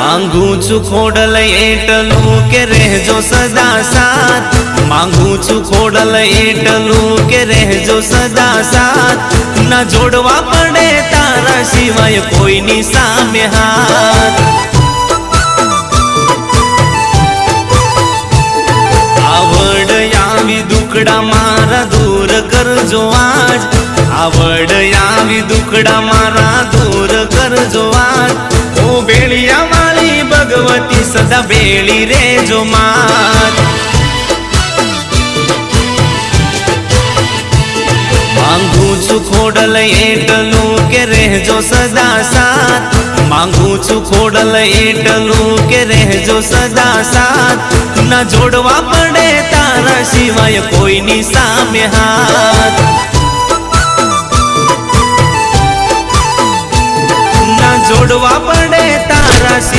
मांगू छू खोडल एटलू के रहजो सदा साथ। मांगू छू खोडल एटलू के रहजो सदा साथ। न जोड़वा पड़े तारा सिवाय कोई नी सामे हाथ। आवड यावी दुखड़ा मारा दूर करजो आज। आवड यावी दुखड़ा मारा दूर करजो आज। ओ बेलिया वाली भगवती सदा बेली रेजो मात। मांगू छू खोडल एटलू के रहजो सदा साथ। मांगू छू खोडल एटलू के रहजो सदा साथ। न जोड़वा पड़े तारा सिवाय कोई नी सामे हाथ। न जोड़वा पड़े तारा